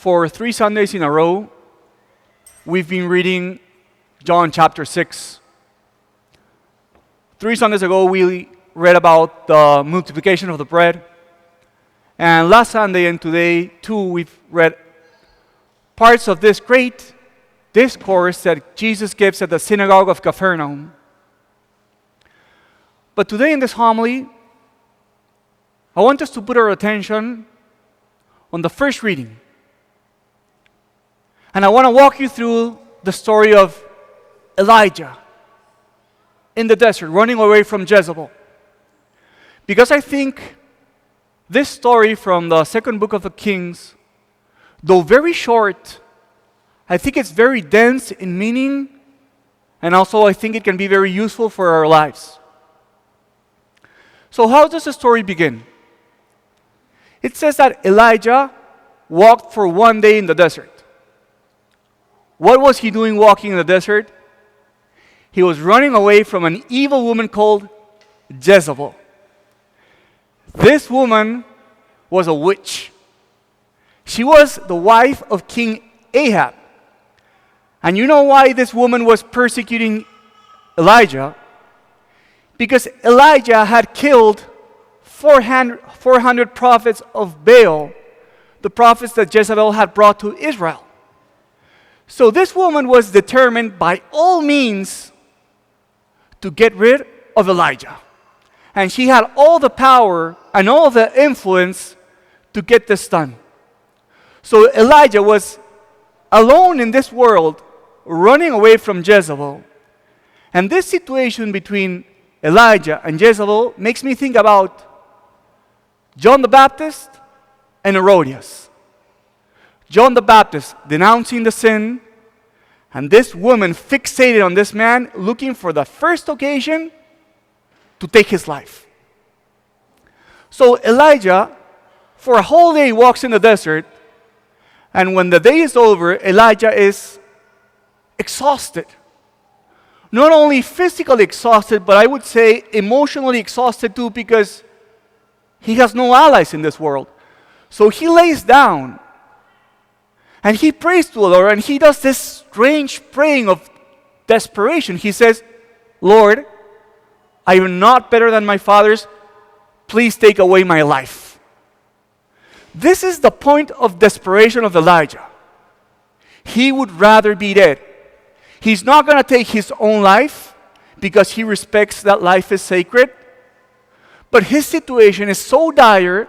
For 3 Sundays in a row, we've been reading John chapter 6. 3 Sundays ago, we read about the multiplication of the bread. And last Sunday and today, too, we've read parts of this great discourse that Jesus gives at the synagogue of Capernaum. But today in this homily, I want us to put our attention on the first reading. And I want to walk you through the story of Elijah in the desert, running away from Jezebel. Because I think this story from the second book of the Kings, though very short, I think it's very dense in meaning, and also I think it can be very useful for our lives. So how does the story begin? It says that Elijah walked for one day in the desert. What was he doing walking in the desert? He was running away from an evil woman called Jezebel. This woman was a witch. She was the wife of King Ahab. And you know why this woman was persecuting Elijah? Because Elijah had killed 400 prophets of Baal, the prophets that Jezebel had brought to Israel. So this woman was determined by all means to get rid of Elijah. And she had all the power and all the influence to get this done. So Elijah was alone in this world, running away from Jezebel. And this situation between Elijah and Jezebel makes me think about John the Baptist and Herodias. John the Baptist denouncing the sin, and this woman fixated on this man, looking for the first occasion to take his life. So Elijah, for a whole day, walks in the desert, and when the day is over, Elijah is exhausted. Not only physically exhausted, but I would say emotionally exhausted too, because he has no allies in this world. So he lays down and he prays to the Lord, and he does this strange praying of desperation. He says, Lord, I am not better than my fathers. Please take away my life. This is the point of desperation of Elijah. He would rather be dead. He's not going to take his own life because he respects that life is sacred. But his situation is so dire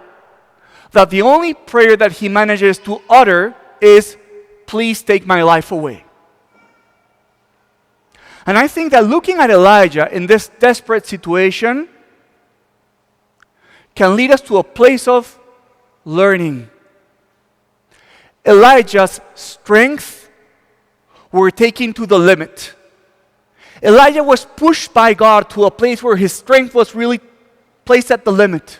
that the only prayer that he manages to utter is, please take my life away. And I think that looking at Elijah in this desperate situation can lead us to a place of learning. Elijah's strength were taken to the limit. Elijah was pushed by God to a place where his strength was really placed at the limit.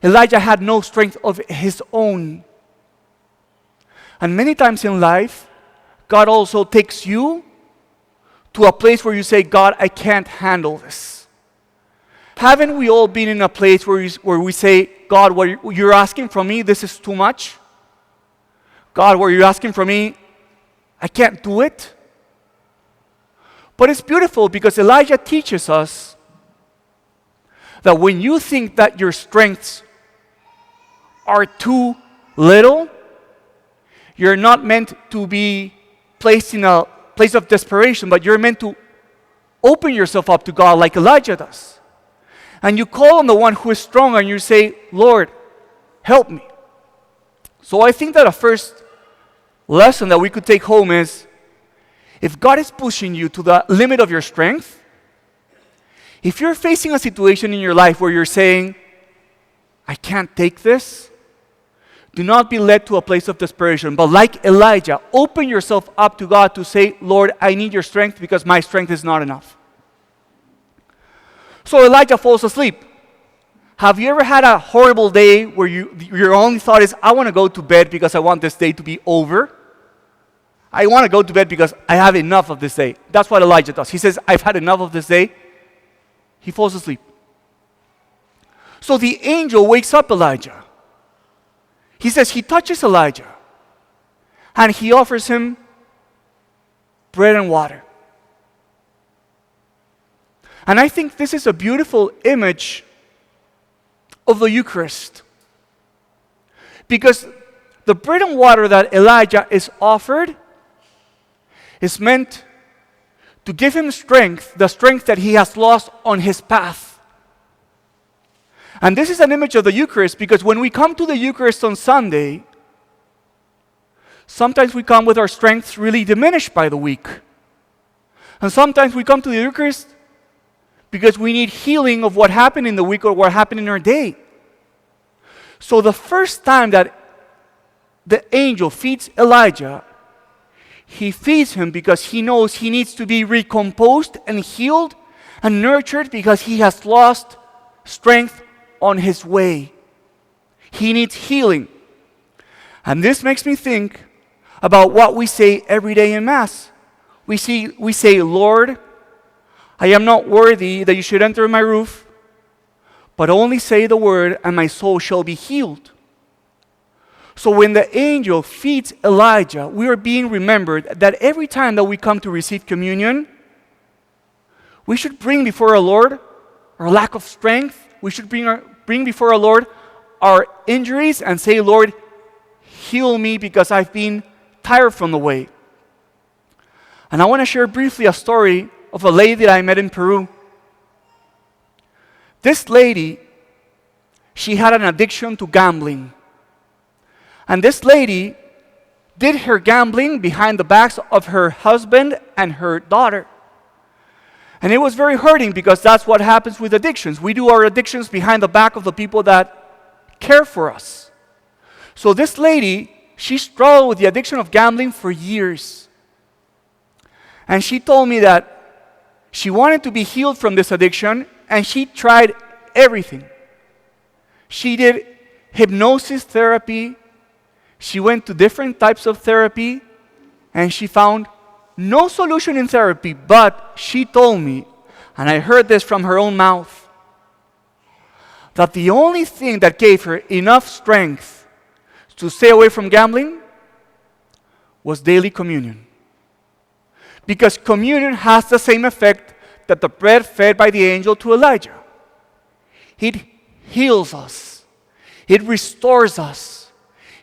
Elijah had no strength of his own. And many times in life, God also takes you to a place where you say, God, I can't handle this. Haven't we all been in a place where we say, God, what you're asking from me, this is too much? God, what you're asking from me, I can't do it? But it's beautiful because Elijah teaches us that when you think that your strengths are too little, you're not meant to be placed in a place of desperation, but you're meant to open yourself up to God like Elijah does. And you call on the one who is strong and you say, Lord, help me. So I think that a first lesson that we could take home is, if God is pushing you to the limit of your strength, if you're facing a situation in your life where you're saying, I can't take this, do not be led to a place of desperation. But like Elijah, open yourself up to God to say, Lord, I need your strength because my strength is not enough. So Elijah falls asleep. Have you ever had a horrible day where your only thought is, I want to go to bed because I want this day to be over? I want to go to bed because I have enough of this day. That's what Elijah does. He says, I've had enough of this day. He falls asleep. So the angel wakes up Elijah. He says he touches Elijah. and he offers him bread and water. And I think this is a beautiful image of the Eucharist. Because the bread and water that Elijah is offered is meant to give him strength, the strength that he has lost on his path. And this is an image of the Eucharist because when we come to the Eucharist on Sunday, sometimes we come with our strengths really diminished by the week. And sometimes we come to the Eucharist because we need healing of what happened in the week or what happened in our day. So the first time that the angel feeds Elijah, he feeds him because he knows he needs to be recomposed and healed and nurtured because he has lost strength on his way. He needs healing. And this makes me think about what we say every day in Mass. We say, Lord, I am not worthy that you should enter my roof, but only say the word and my soul shall be healed. So when the angel feeds Elijah, we are being remembered that every time that we come to receive communion, we should bring before our Lord our lack of strength. We should bring before our Lord our injuries and say, Lord, heal me because I've been tired from the way. And I want to share briefly a story of a lady that I met in Peru. This lady, she had an addiction to gambling. And this lady did her gambling behind the backs of her husband and her daughter. And it was very hurting because that's what happens with addictions. We do our addictions behind the back of the people that care for us. So this lady, she struggled with the addiction of gambling for years. And she told me that she wanted to be healed from this addiction, and she tried everything. She did hypnosis therapy. She went to different types of therapy, and she found no solution in therapy. But she told me, and I heard this from her own mouth, that the only thing that gave her enough strength to stay away from gambling was daily communion. Because communion has the same effect that the bread fed by the angel to Elijah. It heals us. It restores us.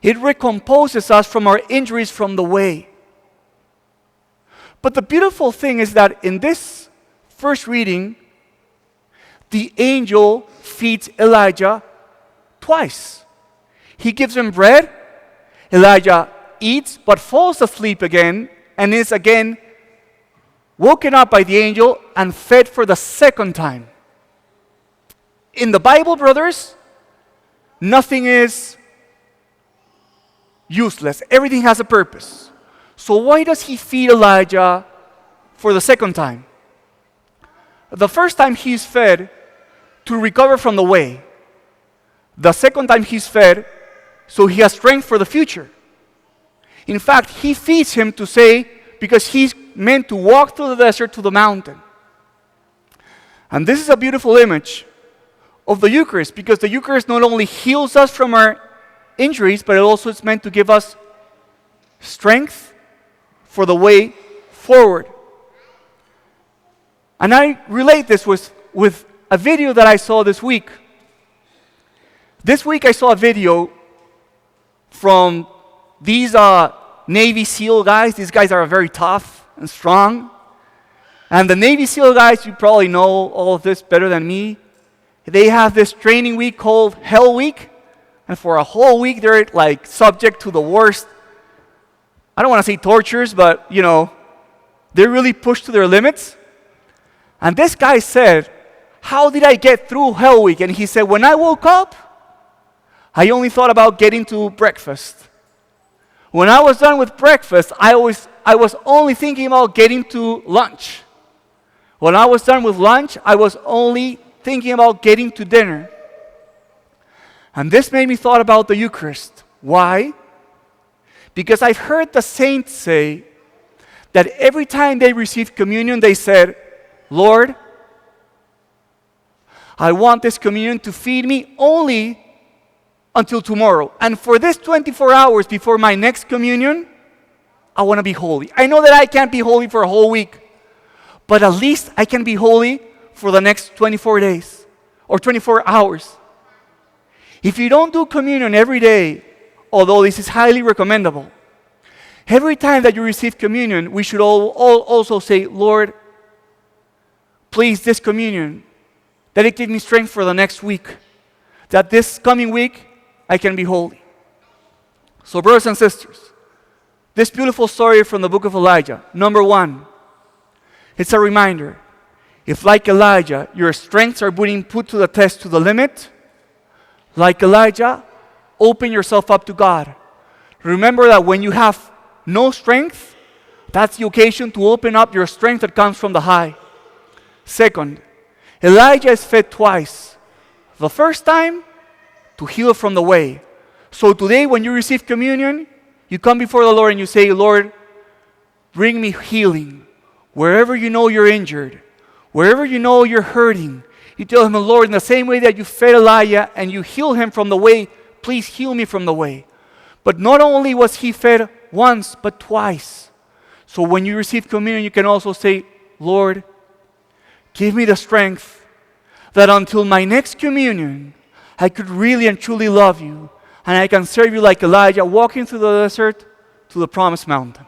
It recomposes us from our injuries from the way. But the beautiful thing is that in this first reading, the angel feeds Elijah twice. He gives him bread. Elijah eats but falls asleep again and is again woken up by the angel and fed for the second time. In the Bible, brothers, nothing is useless. Everything has a purpose. So why does he feed Elijah for the second time? The first time he's fed to recover from the way. The second time he's fed so he has strength for the future. In fact, he feeds him to say, because he's meant to walk through the desert to the mountain. And this is a beautiful image of the Eucharist, because the Eucharist not only heals us from our injuries, but it also is meant to give us strength for the way forward. And I relate this with a video that I saw this week. This week I saw a video from these Navy SEAL guys. These guys are very tough and strong. And the Navy SEAL guys, you probably know all of this better than me. They have this training week called Hell Week. And for a whole week, they're like subject to the worst, I don't want to say tortures, but they're really pushed to their limits. And this guy said, how did I get through Hell Week? And he said, when I woke up, I only thought about getting to breakfast. When I was done with breakfast, I was only thinking about getting to lunch. When I was done with lunch, I was only thinking about getting to dinner. And this made me thought about the Eucharist. Why? Because I've heard the saints say that every time they received communion, they said, Lord, I want this communion to feed me only until tomorrow. And for this 24 hours before my next communion, I want to be holy. I know that I can't be holy for a whole week, but at least I can be holy for the next 24 days or 24 hours. If you don't do communion every day, although this is highly recommendable, every time that you receive communion, we should all also say, Lord, please, this communion, that it give me strength for the next week, that this coming week I can be holy. So brothers and sisters, this beautiful story from the book of Elijah, number one, it's a reminder. If like Elijah, your strengths are being put to the test to the limit, like Elijah, open yourself up to God. Remember that when you have no strength, that's the occasion to open up your strength that comes from the high. Second, Elijah is fed twice. The first time, to heal from the way. So today when you receive communion, you come before the Lord and you say, Lord, bring me healing. Wherever you know you're injured, wherever you know you're hurting, you tell him, Lord, in the same way that you fed Elijah and you heal him from the way, please heal me from the way. But not only was he fed once, but twice. So when you receive communion, you can also say, Lord, give me the strength that until my next communion, I could really and truly love you, and I can serve you like Elijah, walking through the desert to the promised mountain.